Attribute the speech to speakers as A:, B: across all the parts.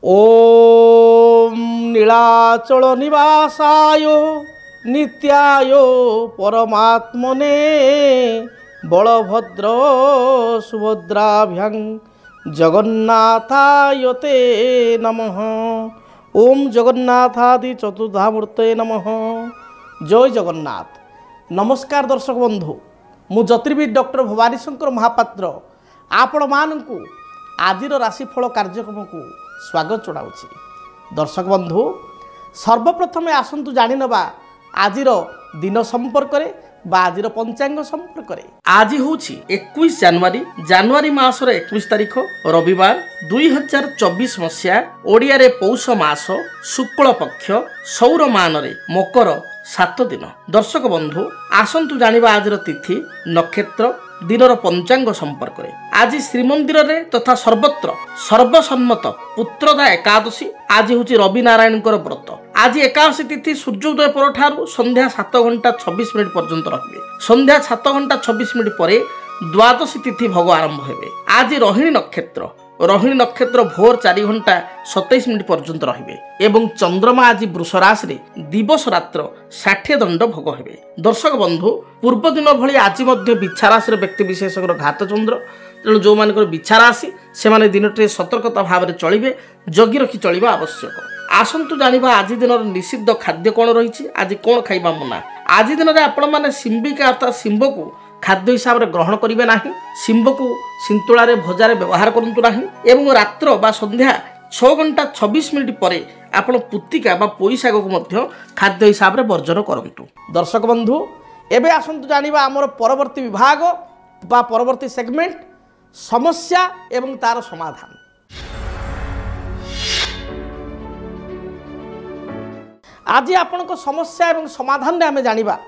A: ओम नीलाचल निवासाय नित्याय परमात्मने बलभद्र सुभद्राभ्यां जगन्नाथाय ते नमः। ओम जगन्नाथादि चतुर्धामूर्तये नमः। जय जगन्नाथ। नमस्कार दर्शक बंधु, मु ज्योतिर्विद डॉक्टर भवानी शंकर महापात्र आपण मानकु आजिर राशिफल कार्यक्रम को स्वागत जनाऊँगी। दर्शक बंधु, सर्वप्रथमे आसतु जाणीनवा आजिर दिन संपर्क बा आजिर पंचांग संपर्क। आज हूँ 21 जनवरी मासर 21 तारीख रविवार 2024 मसीहा ओडिया रे पौष मास शुक्ल पक्ष सौरमान रे मकर 7 दिन। दर्शक बंधु, आसतु जानिबा आजिर तिथि नक्षत्र दिनर पंचांग संपर्क। आज श्रीमंदिर रे तथा सर्वत्र सर्वसम्मत पुत्रदा एकादशी आज हूँ रवि नारायण व्रत। आज एकादशी तिथि सूर्योदय पर ठारू संध्या 7:26 पर्यंत रहिबे। संध्या 7:26 पर द्वादशी तिथि भोग आरंभ हेबे। आज रोहिणी नक्षत्र भोर 4:27 पर्यंत रहिबे एवं चंद्रमा आज वृष राशि रे दिवस रात्र 60 दंड भोग हेबे। दर्शक बंधु, पूर्व दिन भली आज मध्य बिछा राशि व्यक्ति विशेष घात चंद्र, तेणु जो मान बिछा राशि से दिनटे सतर्कता भाव में चलिए, जगी रखी चलवा आवश्यक। आसतु जानिबा आज दिन निषिद्ध खाद्य कौन रही, आज कौन खाइबा मना। आज दिन में आपण मैंने शिंबिका अर्थात शिंब को खाद्य हिसाब से ग्रहण करेंगे ना। शिंब को सिंतुला भजार व्यवहार करूँ ना। एवं रात्र बा संध्या 6:26 पर आपण पुतिका बा पोई शाग को खाद्य हिसाब से वर्जन करूँ। दर्शक बंधु, एबे आसतु जानिबा आमर परवर्ती विभाग बा परवर्ती सेगमेंट समस्या एवं तार समाधान। आज आपण समस्या एवं समाधान आम जानिबा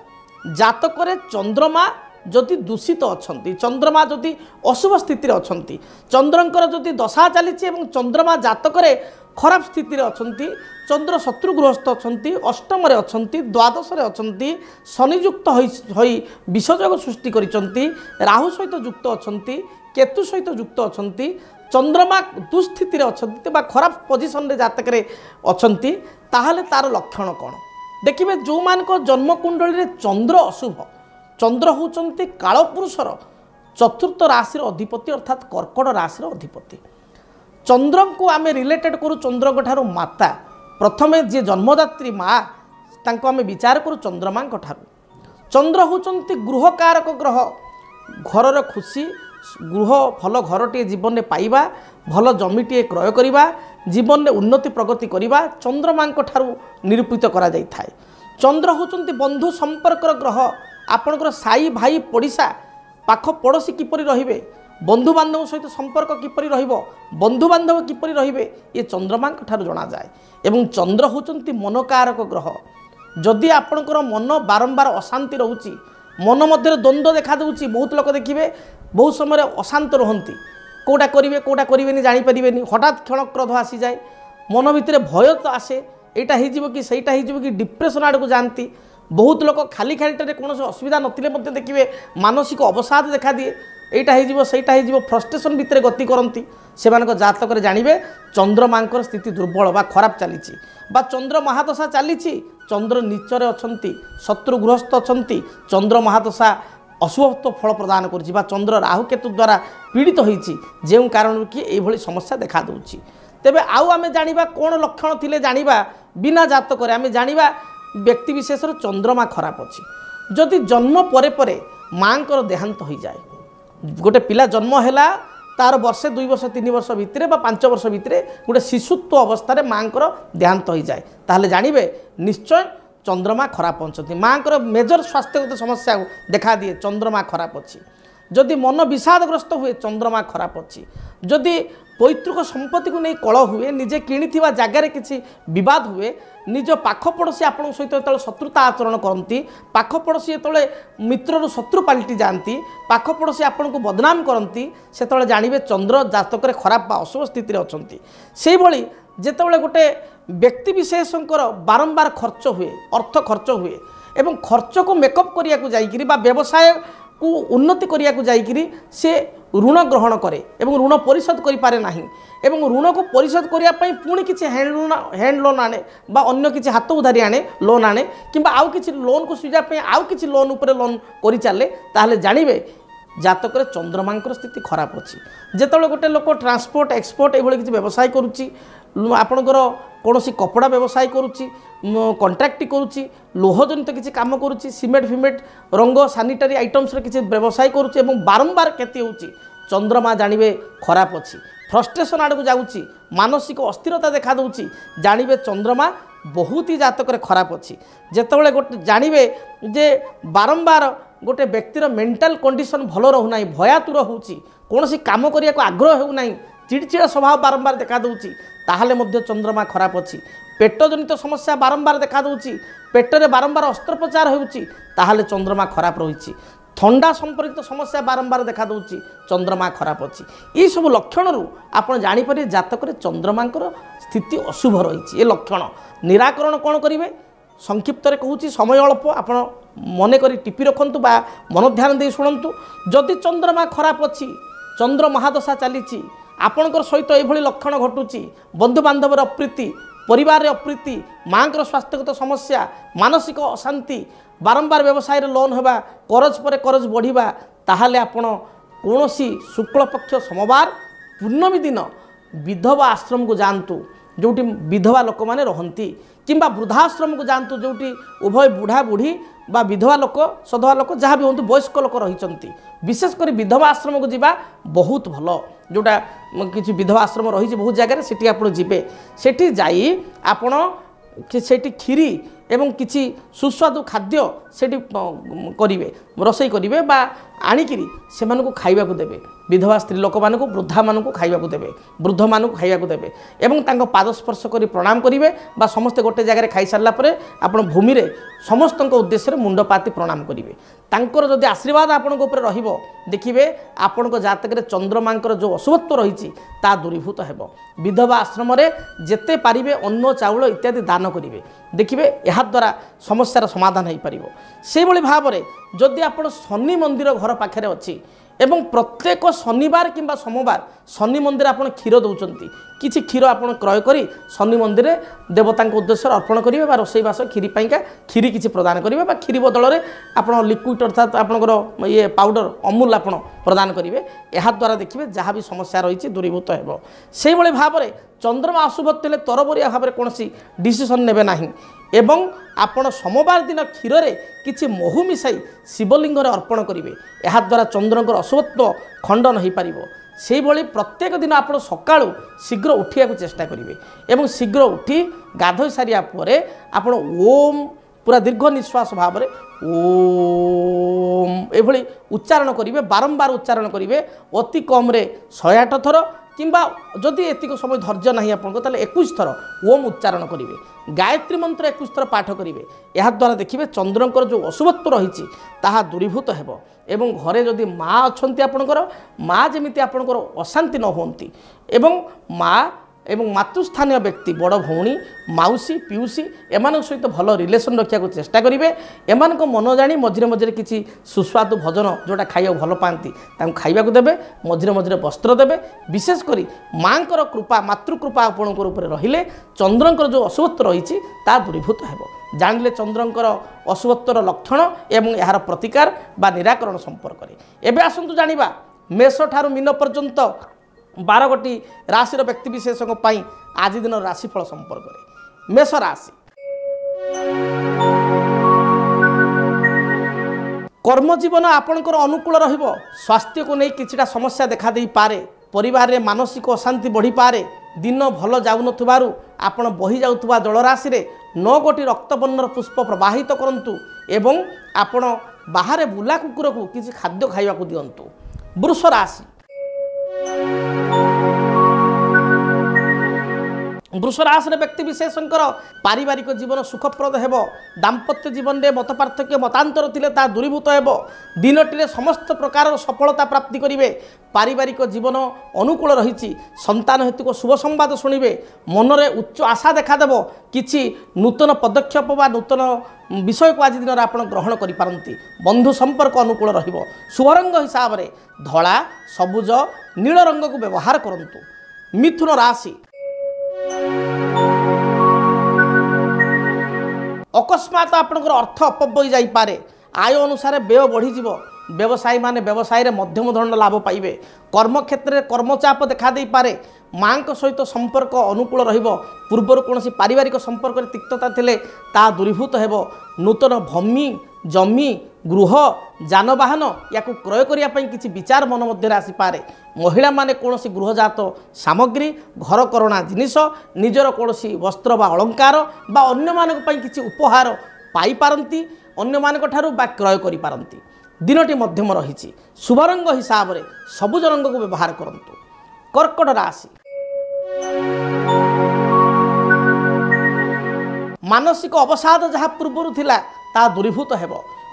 A: जातक चंद्रमा जदि दूषित अच्छा, चंद्रमा जदि अशुभ स्थिति अच्छा, चंद्रंकर जदि दशा चली चंद्रमा जातक खराब स्थिति अच्छा, चंद्र शत्रु गृहस्थ अच्छा, अष्टम अच्छा, द्वादश अच्छा, शनियुक्त हो विषयोग सृष्टि करिसंती, राहु सहित युक्त अच्छा, केतु सहित युक्त अच्छा, चंद्रमा दुस्थिति अच्छा खराब पोजिशन रे जातक अच्छा, ताहले तार लक्षण कौन देखिए। जो मान जन्म कुंडली चंद्र अशुभ, चंद्र होउचंती कालपुरुषर चतुर्थ राशि अधिपति अर्थात कर्कट राशि अधिपति। चंद्र को आम रिलेटेड करूँ चंद्र ठारू माता, प्रथमे जी जन्मदात्री माँ तांको आम विचार करूँ चंद्रमा ठारू। चंद्र होउचंती गृहकारक ग्रह, घर खुशी गृह भल घरटे जीवन में पाइबा, भल जमीटे क्रय करिबा, जीवन में उन्नति प्रगति करिबा चंद्रमा ठारू निरूपित करा जाय थाए। चंद्र होउचंती बंधु संपर्क ग्रह, आपणकर साई भाई पड़िशा पाख पड़ोशी किपरि रहिबे, बंधु बांधव सहित संपर्क किपरि रहिबो, बंधु बांधव किपरि रहिबे, ये चंद्रमा ठारू जना जाए। एवं चंद्र होउचंती मनकारक ग्रह। जदि आपणकर मन बारंबार अशांति रहुची, मन मध्य द्वंद्व देखा दूची, बहुत लोक देखिए बहुत समय अशांत रहती, कोटा करेंगे कोटा करेंगे जापरेनि, हठात क्षण क्रोध आसी जाए, मन भितर भय तो आसे, एटा हो कि सहीटा हो कि डिप्रेशन आड़ को जाती। बहुत लोग खाली खालीटे कौन असुविधा नथिले देखिए मानसिक अवसाद देखा दिए, एटा हो सहीटा हो फ्रस्ट्रेशन भितर गति करती। से जातक जानवे चंद्रमा स्थिति दुर्बल बा खराब चली, चंद्र महादशा चली, चंद्र नीचरे अच्छा, शत्रु गृहस्थ अच्छा, चंद्र महादशा अशुभ फल प्रदान कर, चंद्र राहु केतु द्वारा पीड़ित होती, जो कारण कि यही समस्या देखा दूची। तेबे आउ आम जानिबा कौन लक्षण थिले जानिबा बिना जातक आम जानिबा व्यक्ति विशेष चंद्रमा खराब अच्छी। जदि जन्म परे परे माँ देहांत हो जाए, गोटे पिला जन्म है तार वर्षे 2 वर्ष 3 वर्ष भितर बा 5 वर्ष भितर गोटे शिशुत्व अवस्था माँ देहांत हो जाए, ताहले जानिबे निश्चय चंद्रमा खराब पहुँचती। माँ मेजर स्वास्थ्यगत समस्या देखा दिए चंद्रमा खराब अच्छी। जदि मन विषादग्रस्त हुए चंद्रमा खराब अच्छी। जदि पैतृक संपत्ति को नहीं कल हुए, निजे किणी जगार किसी विवाद हुए, निज पाख पड़ोशी आपण सहित जो शत्रुता आचरण करती, पाख पड़ोशी जो मित्रर शत्रु पलटि जाती, पाख पड़ोशी आपण को बदनाम करती, से जानवे चंद्र जातक खराब बा अशुभ स्थिति अच्छा। से भली जेतबेले गोटे व्यक्ति विशेषकर बारंबार खर्च हुए, अर्थ खर्च हुए एवं खर्च को मेकअप करिया को जाइकरी बा व्यवसाय को उन्नति करिया को जाइकिरी से ऋण ग्रहण करे एवं ऋण परिशोध करि पारे नाही एवं ऋण को परिशोध करिया पई पुणी किछि हैंड लोन आने बा अन्य किछि हाथ उधारी आने लोन आने किंबा आउ किछि लोन को सुझा पई आउ किछि लोन ऊपर लोन करि चाले ताहले जानिबे जातक चंद्रमांकर स्थिति खराब अच्छी जिते गोटे लोक ट्रांसपोर्ट एक्सपोर्ट ये किसी व्यवसाय करुच्ची आपणकर कौन कपड़ा व्यवसाय करुच्ची कंट्राक्ट करुच्ची लोह जनित किसी काम करुच्ची सीमेंट फिमेंट रंग सानिटारी आइटम्स किसी व्यवसाय करुच्ची बारंबार क्षति होची चंद्रमा जानवे खराब अच्छी फ्रस्ट्रेशन आड़ को जाऊँगी मानसिक अस्थिरता देखा दूची जानवे चंद्रमा बहुत ही जातक खराब अच्छी जिते गोटे जानवे जे बारंबार गोटे व्यक्तिर मेंटल कंडीशन भल रहूना भयातुर होची कौन काम करने को आग्रह होना चिड़चिड़ा स्वभाव बारंबार देखा दूची ताहले मध्य चंद्रमा खराब अच्छी पेट जनित समस्या बारंबार देखा दूची पेटरे बारंबार अस्त्रोपचार होची ताहले चंद्रमा खराब रही थंडा संपर्कित समस्या बारंबार देखा दूची चंद्रमा खराब अच्छी ये सब लक्षण रू आप जापर जातक चंद्रमांकर स्थिति अशुभ रही ये लक्षण निराकरण कौन करेंगे संक्षिप्त कहूँ समय अल्प आप मन कर टिपी रखु मन ध्यान दे शुणु जदि चंद्रमा खराब अच्छी चंद्र महादशा चली आपणकर सहित ये लक्षण घटुची बंधुबांधव अप्रीति परिवार अप्रीति माँ स्वास्थ्यगत समस्या मानसिक अशांति बारंबार व्यवसाय लोन होगा करज पर करज बढ़िया ताहले आपण कौन शुक्ल पक्ष सोमवार पूर्णमी दिन विधवा आश्रम को जातु जोटी विधवा लोक मैंने रहती किंबा वृद्धाश्रम को जातु जोटी उभय बुढ़ा बुढ़ी बा विधवा लोक सधवा लोक जहाँ भी हूँ वयस्क लोक रही विशेषकर विधवा आश्रम को जीवा बहुत भल जोटा किसी विधवा आश्रम रही बहुत जगह से आप जी सेठी जाई आपण सेठी खीरी एवं किसी सुस्वादु खाद्य सेठी करेंगे रोसई करेंगे बा आणिकी से खाइबा को देवे विधवा स्त्री लोक मानक वृद्धा मानक खाइबा देवे वृद्ध मानक खाइबा देवे एवं तांको पाद स्पर्श कर प्रणाम करेंगे बा समस्ते गोटे जगह खाई सारा पर आपण भूमि रे समस्त उद्देश्य मुंडपाती प्रणाम करेंगे तांकर जदि आशीर्वाद आपण रहिबो देखिए आपण जातक चंद्रमांकर जो अशुभत्व रही दूरीभूत हेबो विधवा आश्रम जेते पारिबे अन्न चाउल इत्यादि दान करेंगे देखिए यह द्वारा समस्यार समाधान हो पार से भाव में जदि आप शनि मंदिर घर पाखे अच्छी एवं प्रत्येक शनिवार किंबा सोमवार शनि मंदिर आप क्षीर दौरान किसी क्षीर आप क्रय कर शनि मंदिर देवता उद्देश्य अर्पण करेंगे रोसईवास क्षीरी क्षीरी किसी प्रदान करेंगे क्षीरी बदल में आप लिक्विड अर्थात आपंकर ये पाउडर अमूल आप प्रदान करेंगे यह द्वारा देखिए जहाँ भी समस्या रही दूरीभूत हो से भाव में चंद्रमा अशुभत्व हेले तरबरिया भाव में कौन डिसीजन नेबे नाही एवं आपण सोमवार दिन क्षीर रे किछि महू मिसाई शिवलिंग अर्पण करेंगे यह द्वारा चंद्रकर अशुभत्व खंडन हो पार से प्रत्येक दिन आप सकाळु शीघ्र उठिया को चेष्टा करेंगे एवं शीघ्र उठी गाधोई सारिया परे आपण ओम पूरा दीर्घ निश्वास भाव में ओम एभली उच्चारण करेंगे बारंबार उच्चारण करेंगे अति कम 108 थर किंबा जदि एतिक समय धैर्य नहीं आपको 21 थर ओम उच्चारण करेंगे गायत्री मंत्र 21 थर पाठ करेंगे यह द्वारा देखिए चंद्रकर जो अशुभत्व रही ताहा दूरीभूत हेबो एवं घरे जदि माँ अच्छा आपणकर माँ जमी आपणकर अशांति न होती एवं माँ एवं मातृस्थानीय व्यक्ति बड़ भौणी माउसी पिउसी एमान सहित भल रिलेसन रखा चेष्टा करेंगे एमान मन जानी मझे मझे किसी सुस्वादु भोजन जोटा खाइबा भल पाती खाइबा देवे मझे मझे वस्त्र देवे विशेषकर माँ कृपा मातृकृपा आपणकर ऊपर रहिले चंद्रकर जो अशुभत्व रही दूरीभूत हो जानिले चंद्रकर अशुभत्वर लक्षण एवं यार प्रतिकार बा निराकरण संपर्क में एवं आसतु जानिबा मेष ठारू मीन पर्यंत 12 गोटी राशि व्यक्ति विशेषों आज दिन राशिफल संपर्क में मेष राशि कर्मजीवन आपणकर अनुकूल रहिबो स्वास्थ्य को नहीं किछिटा समस्या देखा दे पारे परिवार रे मानसिक अशांति बढ़ी पारे दिन भल जाउनथुबारु आपण बही जाउथुबा जलराशि रे 9 गोटी रक्तवर्णर पुष्प प्रवाहित करंतु एवं आपण बाहर बुला कुकुर को किसी खाद्य खाइबा को दियंतु वृष राशि वृष राशि व्यक्ति विशेषकर पारिवारिक जीवन सुखप्रद हेब दाम्पत्य जीवन में मत पार्थक्य मतांतर थिले ता दूरीभूत हेब दिनटी समस्त प्रकार सफलता प्राप्ति करेंगे पारिवारिक जीवन अनुकूल रही संतान हेतु को शुभ संवाद शुणवे मनरे उच्च आशा देखादेव किछि नूतन पदक्षेप व नूतन विषय को आज दिन आप ग्रहण करिपारंती बंधु संपर्क अनुकूल रहिबो शुभ रंग हिसाब से धला सबुज नील रंग को व्यवहार करंतु। मिथुन राशि अकस्मात आपनकर अर्थ अपव्यय जाई पारे आय अनुसार व्यय बढ़ी व्यवसायी माने व्यवसाय रे मध्यम धरण लाभ पाइबे कर्म क्षेत्र में कर्मचाप देखा दे पारे माँ सहित संपर्क अनुकूल रहिबो पूर्वर कौन पारिवारिक संपर्क रे तिक्तता थिले ता दूरीभूत हेबो नूतन भूमि जमी गृह जानवाहन या क्रय करने किसी विचार मन मध्य आसी पारे महिला माने कौन गृहजात सामग्री घर करणा जिनिस निजर कौन वस्त्र बा अलंकार बा अन्य मानक पई किसी उपहार पाई पारंती अन्य मानक ठारू बा क्रय करि पारंती दिनटी मध्यम रही शुभ रंग हिसाब से सबुज रंग को व्यवहार करंतु। कर्कट राशि मानसिक अवसाद जहाँ पूर्वर थिला ता दूरीभूत हेब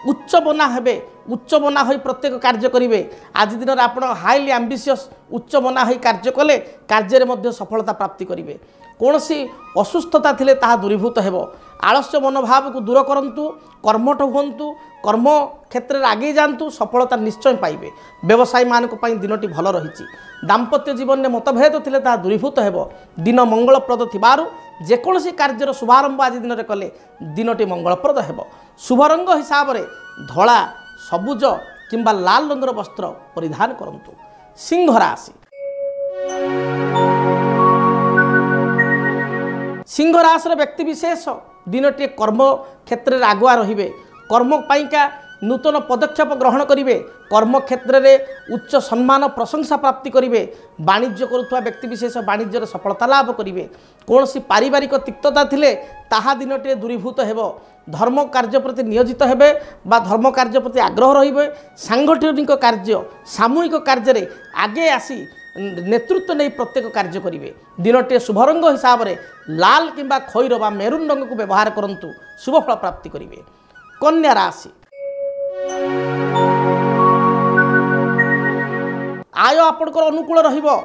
A: उच्च बना हेबे उच्च बना होई प्रत्येक कार्य करेंगे आज दिन में आप हाईली आंबिशियस उच्च बना होई कार्य कले कार्य में सफलता प्राप्ति करेंगे कौन सी असुस्थता थिले ताहा दूरीभूत हेब आलस्य मनोभाव को दूर करंतु कर्मठ हुंतु कर्म क्षेत्र में आगे जातु सफलता निश्चय पाइबे व्यवसायी मानक पई दिनटी भल रही दाम्पत्य जीवन में मतभेद थिले ताहा दूरीभूत हेब दिन मंगलप्रद थिबारु जेकोसी कार्यर शुभारंभ आज दिन में कले दिनटी मंगलप्रद हेब शुभ रंग हिसाब से धला सबुज किंबा लाल रंगर वस्त्र परिधान करंतु। सिंह राशि सिंह राशि व्यक्ति विशेष दिनटी कर्म क्षेत्र में आगुआ रे कर्म पाइका नूतन पदक्षेप ग्रहण करेंगे कर्म क्षेत्र में उच्च सम्मान प्रशंसा प्राप्ति करेंगे वाणिज्य करुवा व्यक्ति विशेष वाणिज्य सफलता लाभ करेंगे कौन सी पारिवारिक तिक्तता थिले ताहा दिनटे दूरीभूत हेब धर्म कार्य प्रति नियोजित हेबे बा धर्म कार्य प्रति आग्रह रहिबे सांगठनिक कार्य सामूहिक कार्य आगे आसी नेतृत्व नहीं प्रत्येक कार्य करेंगे दिनटे शुभ रंग हिसाब से लाल किंबा खैर बा मेरून रंग को व्यवहार करंतु शुभ फल प्राप्ति करेंगे। कन्या राशि आय आपणकर अनुकूल रहिबो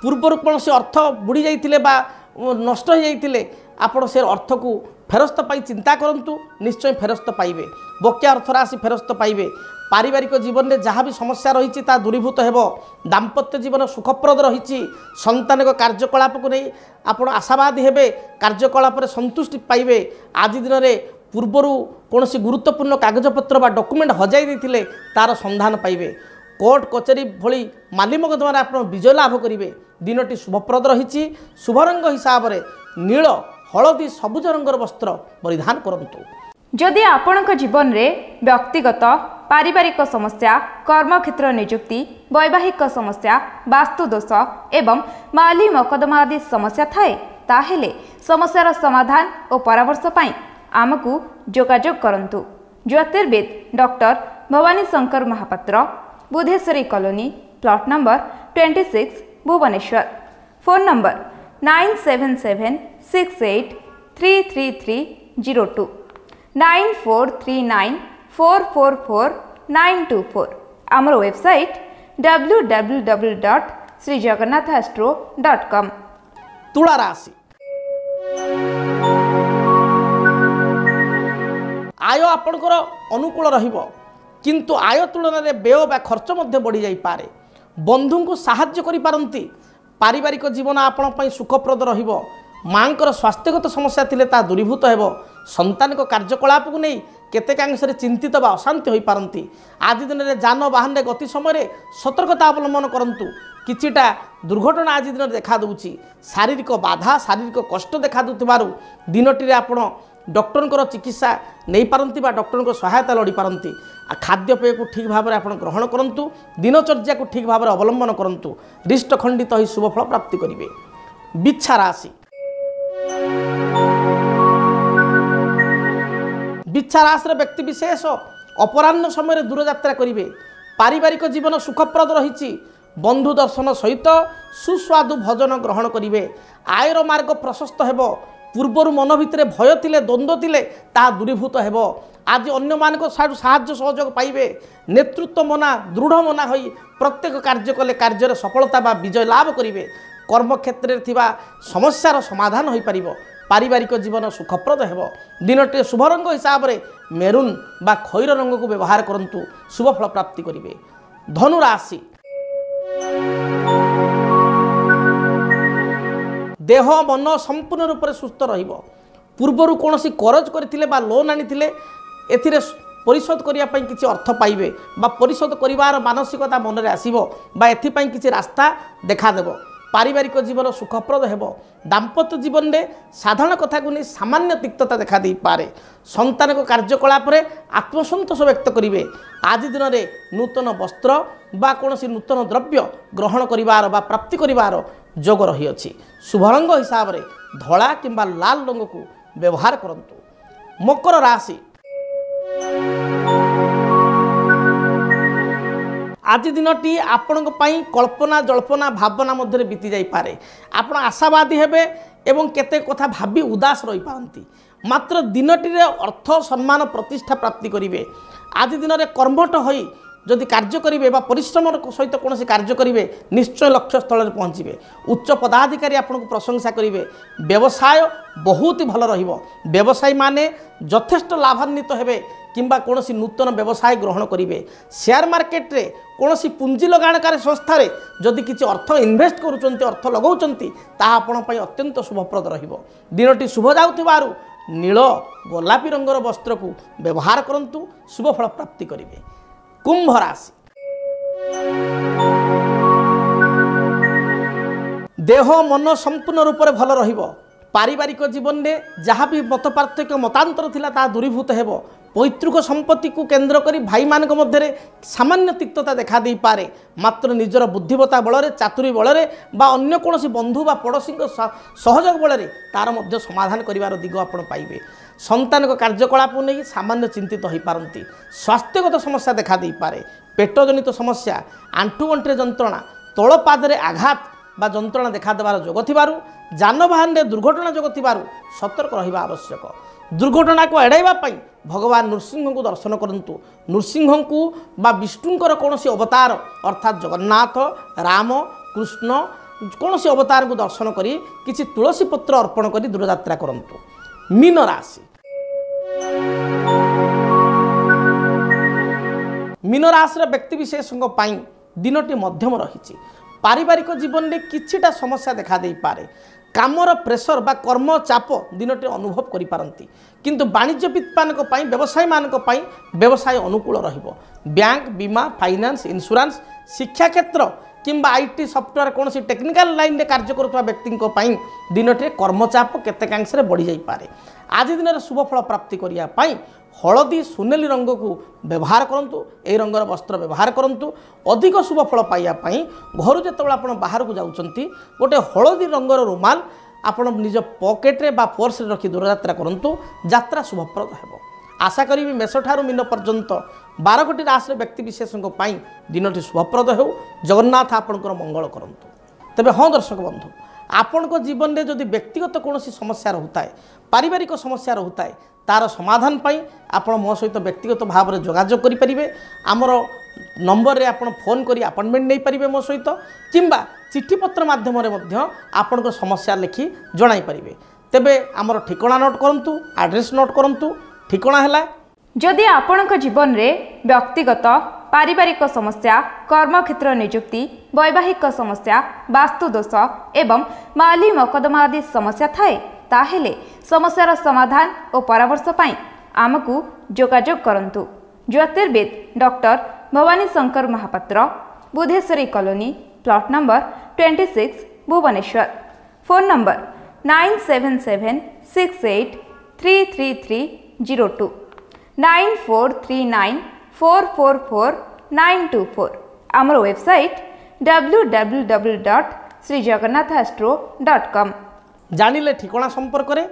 A: पूर्वर कौन से अर्थ बुड़ी जाइतिले बा नष्ट हो जाइतिले आपण से अर्थ को फेरस्त पाई चिंता करंतु निश्चय फेरस्त पाइबे बकिया अर्थ राशि फेरस्त पाइबे पारिवारिक जीवन में जहाँ भी समस्या रही ता दूरीभूत हेब दाम्पत्य जीवन सुखप्रद रही संतानिक कार्यकलाप को नहीं आपण आशावादी हेबे कार्यकलाप संतुष्टि पाइबे आज दिन में पूर्वर कौन गुरुत्वपूर्ण कागजपत्र बा डॉक्यूमेंट हजाई देथिले तार संधान पाइबे कोर्ट कचेरी भली माली मकद्दमारे आप विजय लाभ करेंगे दिनटी शुभप्रद रही शुभ रंग हिसाब से नील हलदी सबुज रंगर वस्त्र परिधान करंतु।
B: जदि आपणक जीवन रे व्यक्तिगत पारिवारिक समस्या कर्मक्षेत्र नियुक्ति वैवाहिक समस्या वास्तु दोष एवं माली मकद्दमा आदि समस्या थाए ताहेले समस्यार समाधान और परामर्श पाई आमकु जोगाजोग करंतु। ज्योतिर्विद doctor Bhabani Shankar Mahapatra Budheswari colony plot number 26 Bhubaneswar phone number 9776833302 9439444924 आमर वेबसाइट www.srijagannathastro.com।
A: तुला राशि आय आपणकर अनुकूल रहिबो किंतु आय तुलन में व्यय बा खर्च मध्य बढ़ी जाई पारे बंधु को साहाय्य करि पारंती पारिवारिक जीवन आपण पई सुखप्रद रहिबो मांकर स्वास्थ्यगत समस्या थिले ता दूरीभूत हेबो संतानिक कार्यकलाप को नहीं केतेकांश चिंतित बा अशांति होई पारंती आज दिन में जानवाहन गति समय सतर्कता अवलंबन करंतु किछिटा दुर्घटना आज दिन देखा दूची शारीरिक बाधा शारीरिक कष्ट देखा दुथिबारु दिनटी आपण डॉक्टर चिकित्सा नहीं पारंती बा डॉक्टर सहायता लड़ी पारंती खाद्यपेय को ठीक भाव में आप ग्रहण करंतु दिनचर्या को ठीक भाव में अवलंबन करंतु रिष्ट खंडित ही शुभ फल प्राप्ति करेंगे। बिच्छा राशि बिच्छा राशि व्यक्ति विशेष अपराह्न समय दूर यात्रा करेंगे पारिवारिक जीवन सुखप्रद रही बंधु दर्शन सहित सुस्वादु भोजन ग्रहण करेंगे आयर मार्ग प्रशस्त हेब पूर्वर मन भितर भय थिले द्वंद्व थिले ता दूरीभूत हेब आज अन्य मान साहाय्य सहयोग पाइबे नेतृत्व मना दृढ़ मना होई प्रत्येक कार्य कले कार्य सफलता बा विजय लाभ करेंगे कर्म क्षेत्र में थिबा समस्यार समाधान हो पार पारिवारिक जीवन सुखप्रद हेब दिनटे शुभ रंग हिसाब से मेरून बा खैर रंग को व्यवहार करंतु शुभ फल प्राप्ति करेंगे। धनु राशि देह मन संपूर्ण रूप से सुस्थ रहिबो पूर्वर कौन करज करथिले बा लोन आनिथिले एथिरे परिशोध करने किसी अर्थ पाइबे बा परिशोध करिवार मानसिकता मन में आसीबो बा एथिपाई किसी रास्ता देखादेव पारिवारिक जीवन सुखप्रद हेब दाम्पत्य जीवन में साधारण कथा को नहीं सामान्य तिक्तता देखा दे पारे संतान को कार्यकलाप आत्मसंतोष व्यक्त करेंगे आज दिन में नूतन वस्त्र बा कौन नूतन द्रव्य ग्रहण करिवार बा प्राप्ति करिवार जोग रही अछि। शुभ रंग हिसाब से धला किंबा लाल रंग को व्यवहार करंतु। मकर राशि आज दिनटी आपण कल्पना जल्पना भावना मध्य बीती जाई पारे आपण आशावादी हेबे एवं केते कथा भाबी उदास रही पारंती मात्र दिनटी अर्थ सम्मान प्रतिष्ठा प्राप्ति करिवे आज दिन में कर्मठ होई जदि कार्य करेंगे परिश्रम सहित कौन कार्य करेंगे निश्चय लक्ष्य स्थल में पहुँचे उच्च पदाधिकारी आपको प्रशंसा करेंगे व्यवसाय बहुत ही भल व्यवसायी माने यथेष्ट लाभान्वित हेबे किंबा कौन नूतन व्यवसाय ग्रहण करेंगे शेयर मार्केट रे कौन पुंजी लगाणकारी संस्था जदि किसी अर्थ इन्वेस्ट करुँच अर्थ लगाउछंती ताहा आपण पई अत्यंत शुभप्रद रहिबो। दिनटी शुभ जाउथिबारु नील गोलापी रंगर वस्त्र को व्यवहार करंतु शुभ फल प्राप्ति करेंगे। कुंभ राशि देह मन संपूर्ण रूप से भल रहिबो पारिवारिक जीवन में जहाँ भी मत पार्थक्य मतांतर थिला ता दूरीभूत हेब पैतृक संपत्ति को केन्द्र करी भाई मान मध्य सामान्य तिक्तता देखा दे पारे मात्र निजर बुद्धिमत्ता बल चातुरी बल बा अन्य कौन बंधु बा पड़ोशी सहयोग बल तार मध्य समाधान करिवार दिग आपण पाइबे। संतान को कार्यकलाप नहीं सामान्य चिंतित हो पारती स्वास्थ्यगत समस्या देखा दे पारे पेटजनित समस्या आंठु गंठे जंत्रणा तल पादरे आघात बा जंत्रणा देखा देवार जोग थिबारु जानवाहन में दुर्घटना जोग थिबारु सतर्क रहिबा आवश्यक। दुर्घटना को एड़ाइबा पई भगवान नृसिंह को दर्शन करंतु नृसिंह को बा विष्णुंकर कौन अवतार अर्थात जगन्नाथ राम कृष्ण कौन अवतार को दर्शन करी किसी तुलसी पत्र अर्पण करी दूरयात्रा करंतु। मीन राशि मीन राशि व्यक्ति विशेषों दिनटी मध्यम रही पारिवारिक जीवन में किछिटा समस्या देखा दे पारे कामर प्रेसर बा कर्म चाप दिनटे अनुभव करि पारंती किंतु वाणिज्यविद मानक पई व्यवसायी मानक पई व्यवसाय अनुकूल रहिबो बैंक बीमा फाइनेंस इंश्योरेंस शिक्षा क्षेत्र किंबा आईटी सॉफ्टवेयर कौन टेक्निकल लाइन में कार्य करुवा व्यक्ति दिनटे कर्मचाप केतेकांश बढ़ी जाई पारे आज दिन में शुभ फल प्राप्ति करने हलदी सुनेली रंग को व्यवहार करंतु ए रंगर वस्त्र व्यवहार करंतु अधिक शुभ फल पाइबापी घर जो आप बाहर को जाउछंती गोटे हलदी रंगर रुमाल आपण निज पॉकेट रे बा पर्स रे रखी दूरयात्रा करंतु यात्रा शुभप्रद हेबो। आशा करी मेष ठारू मीन पर्यंत 12 गोटी राशि व्यक्ति विशेषों दिनटी शुभप्रद हो जगन्नाथ आपणकर मंगल करंतु। तेबे हाँ दर्शक बंधु आपण जीवन में जदि व्यक्तिगत कौन समस्या रोता है पारिवारिक समस्या रोता है तार समाधान पाई आपण मो सहित व्यक्तिगत भाव में जोगाजोग करेंगे आमर नंबर रे आपण फोन करी अपॉइंटमेंट नहीं पारिबे मो सहित किंबा चिठी पत्र माध्यम आपण समस्या लिखि जणाई पारिबे। तेबे आमर ठिकाना नोट करंतु एड्रेस नोट करंतु ठिकाना हैला
B: जदि आपणक जीवन रे व्यक्तिगत पारिवारिक समस्या कर्मक्षेत्र नियुक्ति वैवाहिक समस्या वास्तुदोष एवं माली मकदमा आदि समस्या थाए ताहेले समस्यार समाधान और परामर्श पाई आमकु जोगाजोग करंतु। ज्योतिर्विद doctor Bhabani Shankar Mahapatra Budheswari colony plot number 26 Bhubaneswar phone number 9776833302 9439444924 आमर वेबसाइट www.srijagannathastro.com।
A: जानिले ठिकाना संपर्क में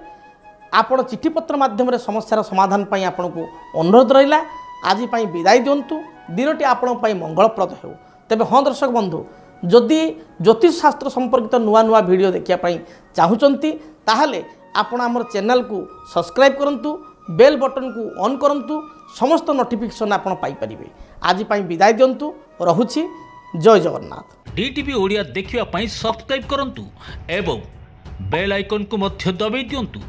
A: आपण चिठी पत्र माध्यम समस्यार समाधान पाई आपण को अनुरोध रहा। आज विदाय दिंतु दिनटी आपण मंगलप्रद हो। तेबे हाँ दर्शक बंधु जदि ज्योतिष शास्त्र संपर्कित नुआ नुआ वीडियो देखिए चाहूँगी ताहले आपण आमर चैनल को सब्सक्राइब करंतु बेल बटन को ऑन करंतु समस्त नोटिफिकेशन आपण पाई परिबे। आज पई विदाय दियंतु रहुछि जय जगन्नाथ।
C: डीटीवी ओडिया देखिवा पई सब्सक्राइब करंतु एवं बेल आइकन को मध्य दबाई दियंतु।